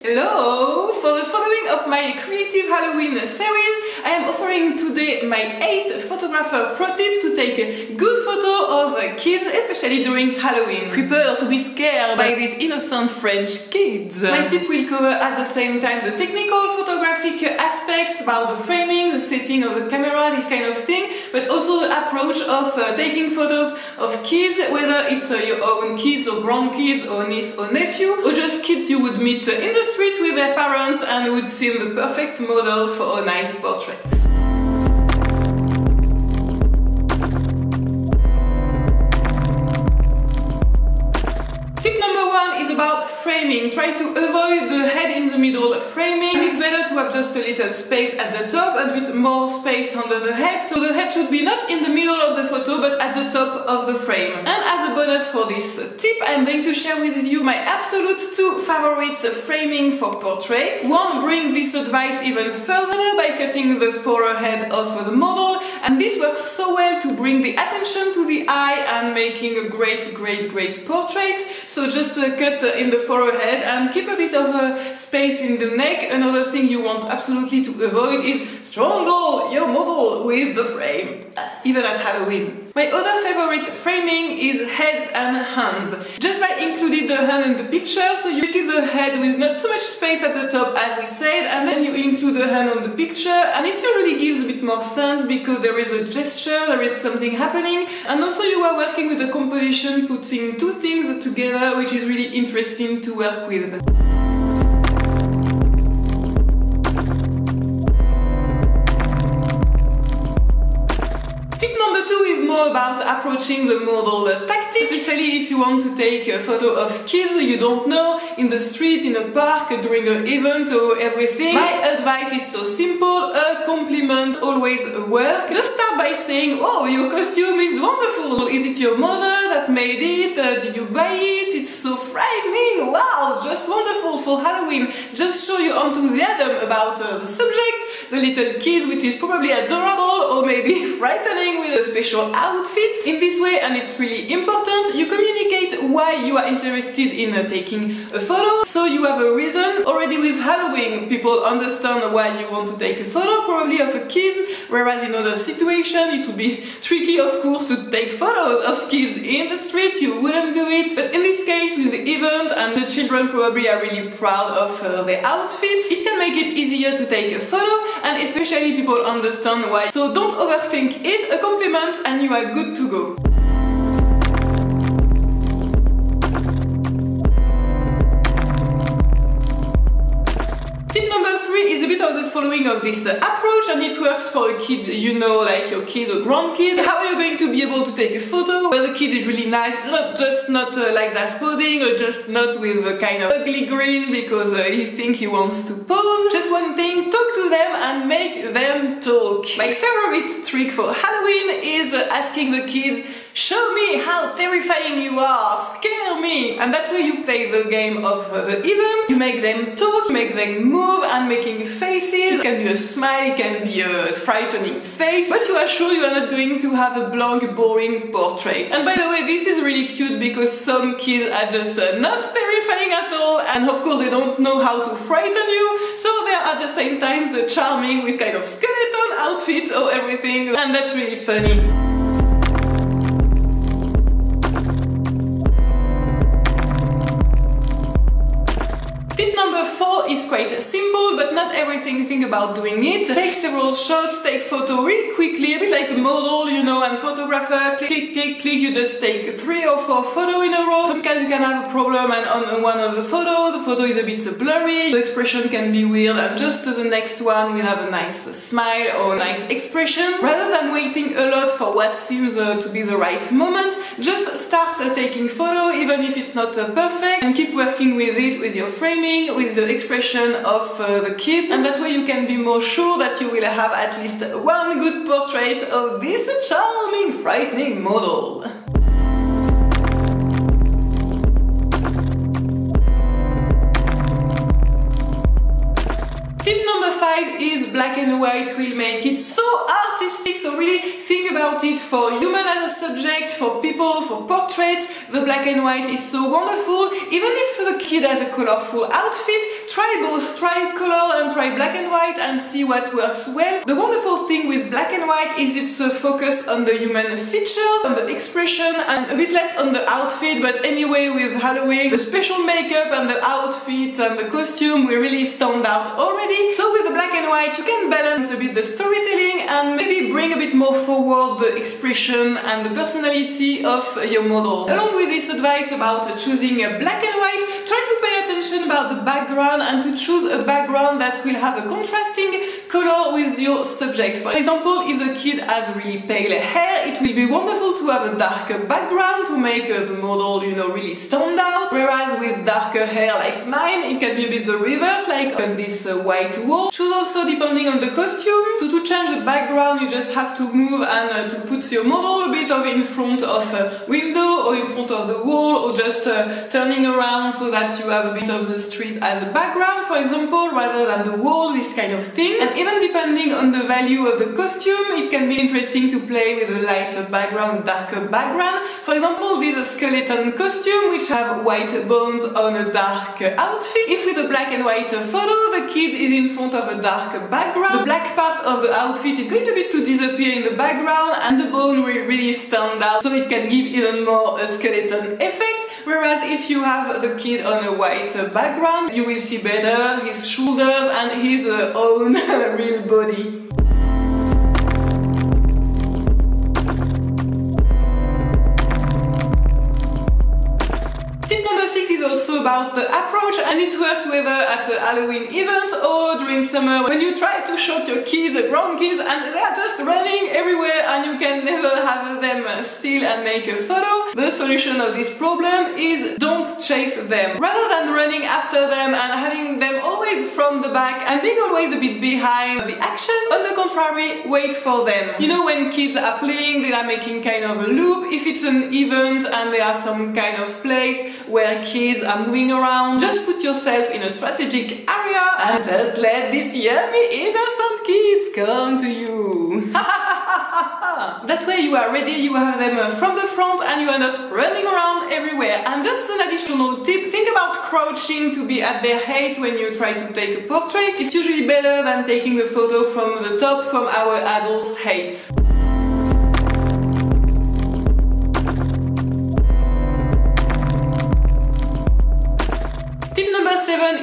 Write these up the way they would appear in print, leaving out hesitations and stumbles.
Hello! For the following of my creative Halloween series, I am offering today my 8th photographer pro tip to take a good photo of kids, especially during Halloween. Prepare to be scared by these innocent French kids. My tip will cover at the same time the technical photographic aspects about the framing, the setting of the camera, this kind of thing, but also the approach of taking photos of kids, whether it's your own kids or grandkids or niece or nephew, or just kids you would meet in the street with their parents and would seem the perfect model for a nice portrait. Tip number 1 is about framing. Try to avoid the head in the middle framing. It's better to have just a little space at the top and a bit more space under the head, so the head should be not in the middle of the photo but at the top of the frame. And as a bonus for this tip, I'm going to share with you my absolute 2 favorites framing for portraits. One, bring this advice even further by cutting the forehead of the model, and this works so well to bring the attention to the eye and making a great portrait. So just cut in the forehead and keep a bit of space in the neck. Another thing you want absolutely to avoid is strangle your model with the frame, even at Halloween. My other favorite framing is heads and hands. Just by including the hand in the picture, so you keep the head with not too much space at the top as we said, and then you include the hand on the picture, and it usually gives a bit more sense because there is a gesture, there is something happening, and also you are working with the composition, putting 2 things together, which is really interesting to work with. About approaching the model tactic, especially if you want to take a photo of kids you don't know in the street, in a park, during an event or everything. My advice is so simple: a compliment always works. Just start by saying, "Oh, your costume is wonderful. Is it your mother that made it? Did you buy it? It's so frightening. Wow, just wonderful for Halloween." Just show your enthusiasm about the subject, the little kids, which is probably adorable or maybe frightening with a special outfit. In this way, and it's really important, you communicate why you are interested in taking a photo, so you have a reason. Already with Halloween, people understand why you want to take a photo, probably of a kid, whereas in other situations it would be tricky, of course, to take photos of kids in the street. You wouldn't do it, but in this case, with the event, and the children probably are really proud of their outfits, it can make it easier to take a photo, and especially people understand why. So don't overthink it, a compliment and you are good to go. Tip number 3 is a bit of the following of this approach, and it works for a kid you know, like your kid or grandkid. How are you going to be able to take a photo where the kid is really nice, not like that posing, or just not with a kind of ugly grin because he thinks he wants to pose? Just one thing, talk to them and make them talk. My favorite trick for Halloween is asking the kids, "Show me how terrifying you are, scare me!" And that way you play the game of the event, you make them talk, you make them move and making faces. It can be a smile, it can be a frightening face, but you are sure you are not going to have a blank, boring portrait. And by the way, this is really cute because some kids are just not terrifying at all, and of course they don't know how to frighten you, so they are at the same time charming with kind of skeleton outfit or everything, and that's really funny. Tip number 4 is quite simple, but not everything think about doing it. Take several shots, take photo really quickly, a bit like a model, you know, and photographer, click, click, click, you just take 3 or 4 photos in a row. Sometimes you can have a problem and on one of the photo is a bit blurry, the expression can be weird, and just the next one will have a nice smile or a nice expression. Rather than waiting a lot for what seems to be the right moment, just start taking photo, even if it's not perfect, and keep working with it, with your framing, with the expression of the kid, and that way you can be more sure that you will have at least one good portrait of this charming, frightening model. Tip number 5 is black and white will make it so artistic, so really think about it for human as a subject, for people, for portraits. The black and white is so wonderful. Even if the kid has a colorful outfit, try both, try color and try black and white and see what works well. The wonderful thing with black and white is it's a focus on the human features, on the expression, and a bit less on the outfit, but anyway with Halloween, the special makeup and the outfit and the costume will really stand out already. So with the black and white you can balance a bit the storytelling and maybe bring a bit more forward the expression and the personality of your model. Along with this advice about choosing a black and white, try to pay attention about the background and to choose a background that will have a contrasting color with your subject. For example, if the kid has really pale hair, it will be wonderful to have a darker background to make the model, you know, really stand out. Whereas with darker hair like mine, it can be a bit the reverse, like on this white wall. Choose also depending on the costume. So to change the background, you just have to move and to put your model a bit of in front of a window or in front of the wall, or just turning around so that you have a bit of the street as a background, for example, rather than the wall, this kind of thing. And even depending on the value of the costume, it can be interesting to play with a lighter background, darker background. For example, this skeleton costume, which have white bones on a dark outfit. If with a black and white photo, the kid is in front of a dark background, the black part of the outfit is going a bit to disappear in the background and the bone will really stand out, so it can give even more a skeleton effect. Whereas if you have the kid on a white background, you will see better his shoulders and his own real body. Also about the approach, and it works whether at a Halloween event or during summer when you try to shoot your kids, grandkids, and they are just running everywhere and you can never have them still and make a photo. The solution of this problem is don't chase them. Rather than running after them and having them always from the back and being always a bit behind the action, on the contrary, wait for them. You know, when kids are playing, they are making kind of a loop. If it's an event and there are some kind of place where kids are moving around, just put yourself in a strategic area and just let these yummy innocent kids come to you. That way you are ready, you have them from the front and you are not running around everywhere. And just an additional tip, think about crouching to be at their height when you try to take a portrait. It's usually better than taking the photo from the top, from our adults' height.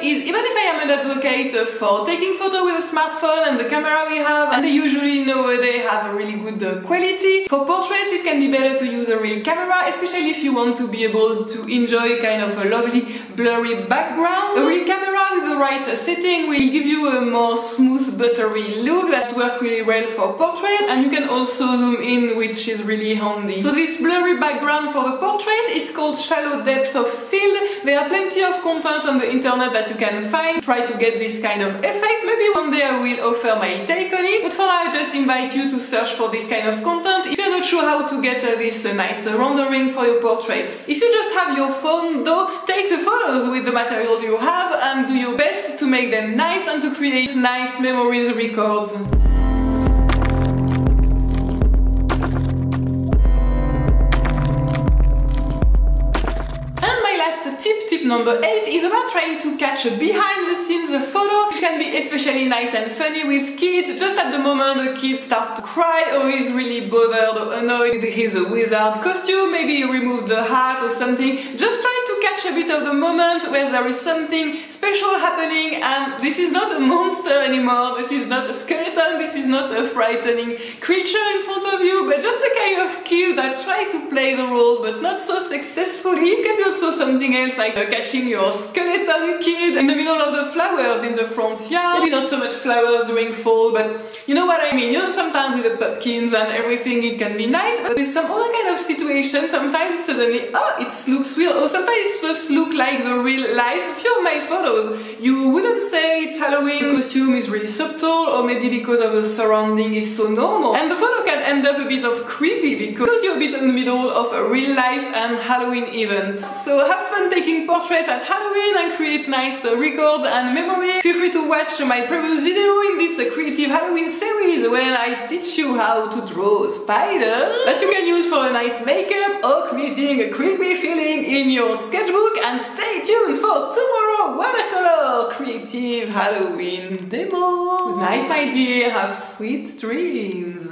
Is even if I am an advocate for taking photo with a smartphone and the camera we have, and they usually nowadays have a really good quality, for portraits it can be better to use a real camera, especially if you want to be able to enjoy kind of a lovely blurry background. A real camera with the right setting will give you a more smooth buttery look that works really well for portraits, and you can also zoom in, which is really handy. So this blurry background for the portrait is called shallow depth of field. There are plenty of content on the internet that you can find. Try to get this kind of effect. Maybe one day I will offer my take on it, but for now I just invite you to search for this kind of content if you're not sure how to get this nice rendering for your portraits. If you just have your phone though, take the photos with the material you have and do your best to make them nice and to create nice memories records. Tip number 8 is about trying to catch a behind the scenes photo, which can be especially nice and funny with kids. Just at the moment the kid starts to cry or is really bothered or annoyed with his wizard costume, maybe you remove the hat or something, just try to catch a bit of the moment where there is something special happening, and this is not a monster anymore, this is not a skeleton, this is not a frightening creature in front of you, but just a kind of kid that try to play the role but not so successfully. It can be also something else, like catching your skeleton kid in the middle of the flowers in the front yard. Maybe not so much flowers during fall, but you know what I mean. You know, sometimes with the pumpkins and everything it can be nice, but with some other kind of situation, sometimes suddenly, oh, it looks real, or sometimes it just looks like the real life. A few of my photos, you wouldn't say it's Halloween, the costume is really subtle, or maybe because of the surrounding is so normal. And the photo can end up a bit of creepy because you're a bit in the middle of a real life and Halloween event. So have fun taking portraits at Halloween and create nice records and memories. Feel free to watch my previous video in this creative Halloween series where I teach you how to draw spiders that you can use for a nice makeup or creating a creepy feeling in your sketchbook. And stay tuned for tomorrow! more watercolor creative Halloween demo. Good night, my dear. Have sweet dreams.